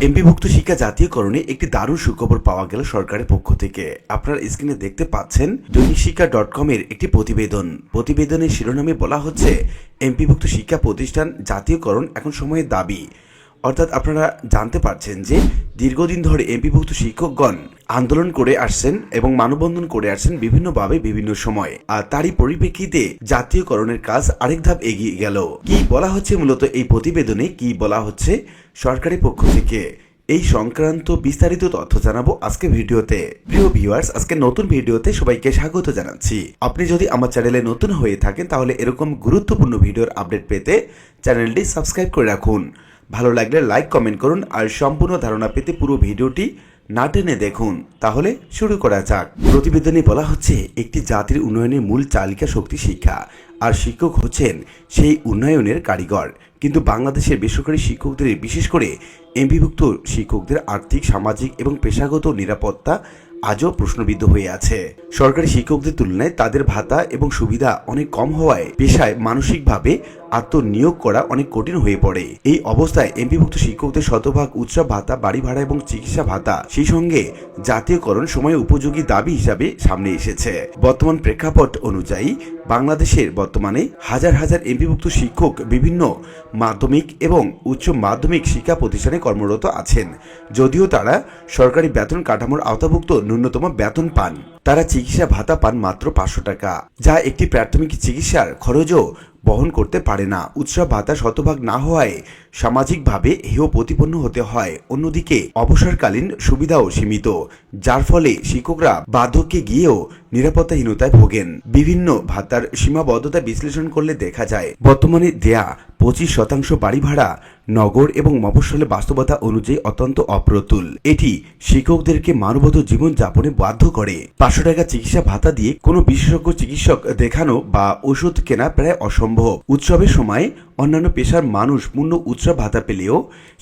এমপিভুক্ত শিক্ষা জাতীয়করণে একটি দারুণ সুখবর পাওয়া গেল সরকারের পক্ষ থেকে। আপনারা স্ক্রিনে দেখতে পাচ্ছেন দৈনিক শিক্ষা .com এর একটি প্রতিবেদনের শিরোনামে বলা হচ্ছে এমপিভুক্ত শিক্ষা প্রতিষ্ঠান জাতীয়করণ এখন সময়ের দাবি। অর্থাৎ আপনারা জানতে পারছেন যে দীর্ঘদিন ধরে এমপিভুক্ত শিক্ষকগণ আন্দোলন করে আসছেন এবং মানববন্ধন করে আসছেন বিভিন্নভাবে বিভিন্ন সময়, আর তারই পরিপ্রেক্ষিতে জাতীয়করণের কাজ আরেক ধাপ এগিয়ে গেল। কি বলা হচ্ছে মূলত এই প্রতিবেদনে, কি বলা হচ্ছে সরকারের পক্ষ থেকে, এই সংক্রান্ত বিস্তারিত তথ্য জানাবো আজকে ভিডিওতে। প্রিয় ভিউয়ার্স, আজকে নতুন ভিডিওতে সবাইকে স্বাগত জানাচ্ছি। আপনি যদি আমার চ্যানেলে নতুন হয়ে থাকেন তাহলে এরকম গুরুত্বপূর্ণ ভিডিওর আপডেট পেতে চ্যানেলটি সাবস্ক্রাইব করে রাখুন। ভালো লাগলে লাইক কমেন্ট করুন, আর সম্পূর্ণ ধারণা পেতে পুরো ভিডিওটি না টেনে দেখুন। তাহলে শুরু করা যাক। প্রতিবেদনে বলা হচ্ছে একটি জাতির উন্নয়নের মূল চালিকা শক্তি শিক্ষা, আর শিক্ষক হচ্ছেন সেই উন্নয়নের কারিগর। কিন্তু বাংলাদেশের বেসরকারি শিক্ষকদের, বিশেষ করে এমপিভুক্ত শিক্ষকদের আর্থিক, সামাজিক এবং পেশাগত নিরাপত্তা আজও প্রশ্নবিদ্ধ হয়ে আছে। সরকারি শিক্ষকদের তুলনায় তাদের ভাতা এবং সুবিধা অনেক কম হওয়ায় পেশায় মানসিকভাবে আত্মনিয়োগ করা অনেক কঠিন হয়ে পড়ে। এই অবস্থায় এমপিভুক্ত শিক্ষকদের শতভাগ উৎসব ভাতা, বাড়ি ভাড়া এবং চিকিৎসা ভাতা, সেই সঙ্গে জাতীয়করণ সময় উপযোগী দাবি হিসাবে সামনে এসেছে। বর্তমান প্রেক্ষাপট অনুযায়ী বাংলাদেশের বর্তমানে হাজার হাজার এমপিভুক্ত শিক্ষক বিভিন্ন মাধ্যমিক এবং উচ্চ মাধ্যমিক শিক্ষা প্রতিষ্ঠানে কর্মরত আছেন। যদিও তারা সরকারি বেতন কাঠামোর আওতাভুক্ত ন্যূনতম বেতন পান, তারা চিকিৎসা ভাতা পান মাত্র 500 টাকা, যা একটি প্রাথমিক চিকিৎসার খরচও বহন করতে পারে না। উৎসব ভাতা শতভাগ না হওয়ায় সামাজিকভাবে হেয় প্রতিপন্ন হতে হয়। অন্যদিকে অবসরকালীন সুবিধাও সীমিত, যার ফলে শিক্ষকরা বার্ধক্যে গিয়েও নিরাপত্তাহীনতায় ভোগেন। বিভিন্ন ভাতার সীমাবদ্ধতা বিশ্লেষণ করলে দেখা যায় বর্তমানে দেয়া 25% বাড়ি ভাড়া নগর এবং মফস্বলে বাস্তবতা অনুযায়ী অত্যন্ত অপ্রতুল। এটি শিক্ষকদেরকে মানবত জীবন যাপনে বাধ্য করে। 500 টাকা চিকিৎসা ভাতা দিয়ে কোনো বিশেষজ্ঞ চিকিৎসক দেখানো বা ওষুধ কেনা প্রায় অসম্ভব। উৎসবের সময় অন্যান্য পেশার মানুষ পূর্ণ উৎসব ভাতা পেলেও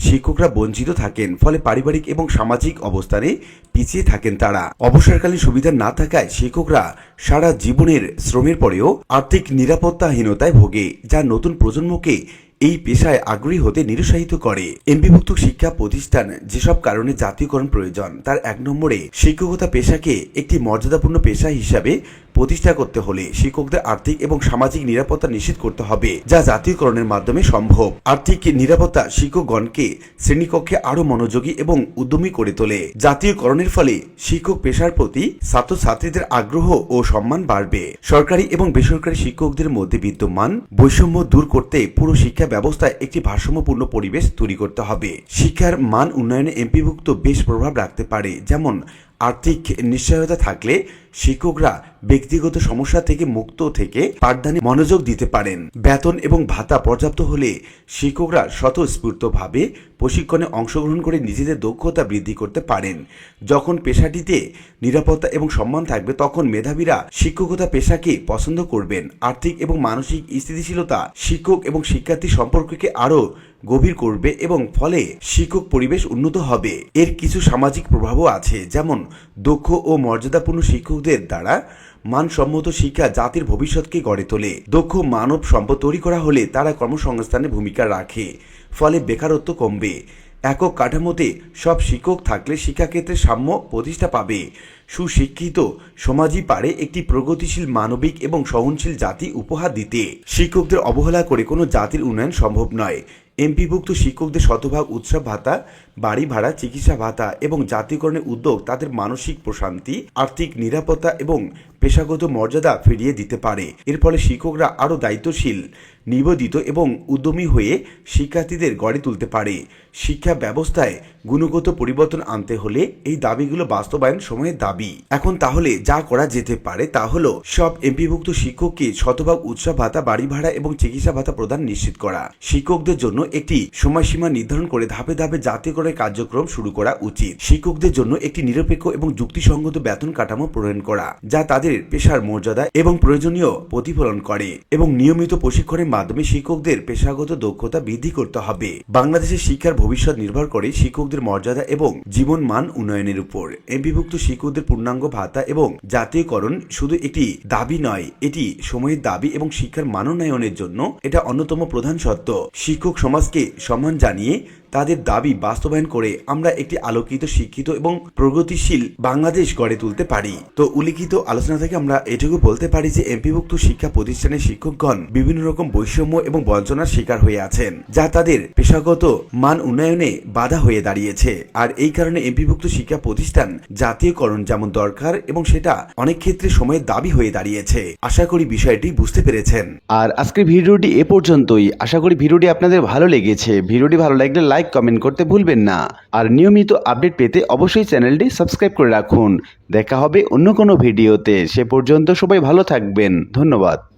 শিক্ষকরা বঞ্চিত থাকেন, ফলে পারিবারিক এবং সামাজিক অবস্থানে পিছিয়ে থাকেন তারা। অবসরকালীন সুবিধা না থাকায় শিক্ষকরা সারা জীবনের শ্রমের পরেও আর্থিক নিরাপত্তাহীনতায় ভোগে, যা নতুন প্রজন্মকে এই পেশায় আগ্রহী হতে নিরুৎসাহিত করে। এমপিভুক্ত শিক্ষা প্রতিষ্ঠান যেসব কারণে জাতীয়করণ প্রয়োজন, তার 1 নম্বরে শিক্ষকতা পেশাকে একটি মর্যাদাপূর্ণ পেশা হিসাবে প্রতিষ্ঠা করতে হলে শিক্ষকদের আর্থিক এবং সামাজিক নিরাপত্তা নিশ্চিত করতে হবে, যা জাতীয়করণের মাধ্যমে সম্ভব। আর্থিক নিরাপত্তা শিক্ষকগণকে শ্রেণীকক্ষে আরো মনোযোগী এবং উদ্যমী করে তোলে। জাতীয়করণের ফলে শিক্ষক পেশার প্রতি ছাত্রছাত্রীদের আগ্রহ ও সম্মান বাড়বে। সরকারি এবং বেসরকারি শিক্ষকদের মধ্যে বিদ্যমান বৈষম্য দূর করতে পুরো শিক্ষা ব্যবস্থায় একটি ভারসাম্যপূর্ণ পরিবেশ তৈরি করতে হবে। শিক্ষার মান উন্নয়নে এমপিভুক্ত বেশ প্রভাব রাখতে পারে। যেমন আর্থিক নিশ্চয়তা থাকলে শিক্ষকরা ব্যক্তিগত সমস্যা থেকে মুক্ত থেকে পাঠদানে মনোযোগ দিতে পারেন। বেতন এবং ভাতা পর্যাপ্ত হলে শিক্ষকরা স্বতঃস্ফূর্তভাবে প্রশিক্ষণে অংশগ্রহণ করে নিজেদের দক্ষতা বৃদ্ধি করতে পারেন। যখন পেশাটিতে নিরাপত্তা এবং সম্মান থাকবে, তখন মেধাবীরা শিক্ষকতা পেশাকে পছন্দ করবেন। আর্থিক এবং মানসিক স্থিতিশীলতা শিক্ষক এবং শিক্ষার্থী সম্পর্ককে আরো গভীর করবে এবং ফলে শিক্ষক পরিবেশ উন্নত হবে। এর কিছু সামাজিক প্রভাবও আছে, যেমন দক্ষ ও মর্যাদাপূর্ণ শিক্ষকদের দ্বারা মানসম্মত শিক্ষা জাতির ভবিষ্যৎকে গড়ে তোলে। দক্ষ মানব সম্পদ তৈরি করা হলে তারা কর্মসংস্থানে ভূমিকা রাখে, ফলে বেকারত্ব কমবে। একক কাঠামোতে সব শিক্ষক থাকলে শিক্ষাক্ষেত্রে সাম্য প্রতিষ্ঠা পাবে। সুশিক্ষিত সমাজই পারে একটি প্রগতিশীল, মানবিক এবং সহনশীল জাতি উপহার দিতে। শিক্ষকদের অবহেলা করে কোনো জাতির উন্নয়ন সম্ভব নয়। এমপিভুক্ত শিক্ষকদের শতভাগ উৎসব ভাতা, বাড়ি ভাড়া, চিকিৎসা ভাতা এবং জাতীয়করণের উদ্যোগ তাদের মানসিক প্রশান্তি, আর্থিক নিরাপত্তা এবং পেশাগত মর্যাদা ফিরিয়ে দিতে পারে। এর ফলে শিক্ষকরা আরও দায়িত্বশীল, নিবেদিত এবং উদ্যমী হয়ে শিক্ষার্থীদের গড়ে তুলতে পারে। শিক্ষা ব্যবস্থায় গুণগত পরিবর্তন আনতে হলে এই দাবিগুলো বাস্তবায়ন সময়ের দাবি। এখন তাহলে যা করা যেতে পারে তা হলো সব এমপিভুক্ত শিক্ষককে শতভাগ উৎসব ভাতা, বাড়ি ভাড়া এবং চিকিৎসা ভাতা প্রদান নিশ্চিত করা। শিক্ষকদের জন্য একটি সময়সীমা নির্ধারণ করে ধাপে ধাপে জাতীয়করণের কার্যক্রম শুরু করা উচিত। শিক্ষকদের জন্য একটি নিরপেক্ষ এবং যুক্তিসঙ্গত বেতন কাঠামো প্রণয়ন করা, যা তাদের পেশার মর্যাদা এবং প্রয়োজনীয় প্রতিফলন করে, এবং নিয়মিত প্রশিক্ষণের মাধ্যমে শিক্ষকদের পেশাগত দক্ষতা বৃদ্ধি করতে হবে। বাংলাদেশের শিক্ষার ভবিষ্যৎ নির্ভর করে শিক্ষকদের মর্যাদা এবং জীবন মান উন্নয়নের উপর। এমপিভুক্ত শিক্ষকদের পূর্ণাঙ্গ ভাতা এবং জাতীয়করণ শুধু একটি দাবি নয়, এটি সময়ের দাবি এবং শিক্ষার মানোন্নয়নের জন্য এটা অন্যতম প্রধান শর্ত। শিক্ষক সমাজকে সম্মান জানিয়ে তাদের দাবি বাস্তবায়ন করে আমরা একটি আলোকিত, শিক্ষিত এবং প্রগতিশীল বাংলাদেশ গড়ে তুলতে পারি। তো উল্লিখিত আলোচনা থেকে আমরা এটুকু বলতে পারি যে এমপিভুক্ত শিক্ষা প্রতিষ্ঠানের শিক্ষকগণ বিভিন্ন রকম বৈষম্য এবং বঞ্চনার শিকার হয়ে আছেন, যা তাদের পেশাগত মান উন্নয়নে বাধা হয়ে দাঁড়িয়েছে। আর এই কারণে এমপিভুক্ত শিক্ষা প্রতিষ্ঠান জাতীয়করণ যেমন দরকার এবং সেটা অনেক ক্ষেত্রে সময়ের দাবি হয়ে দাঁড়িয়েছে। আশা করি বিষয়টি বুঝতে পেরেছেন। আর আজকের ভিডিওটি এ পর্যন্তই। আশা করি ভিডিওটি আপনাদের ভালো লেগেছে। ভিডিওটি ভালো লাগলে লাইক কমেন্ট করতে ভুলবেন না। আর নিয়মিত আপডেট পেতে অবশ্যই চ্যানেলটি সাবস্ক্রাইব করে রাখুন। দেখা হবে অন্য কোনো ভিডিওতে। সে পর্যন্ত সবাই ভালো থাকবেন। ধন্যবাদ।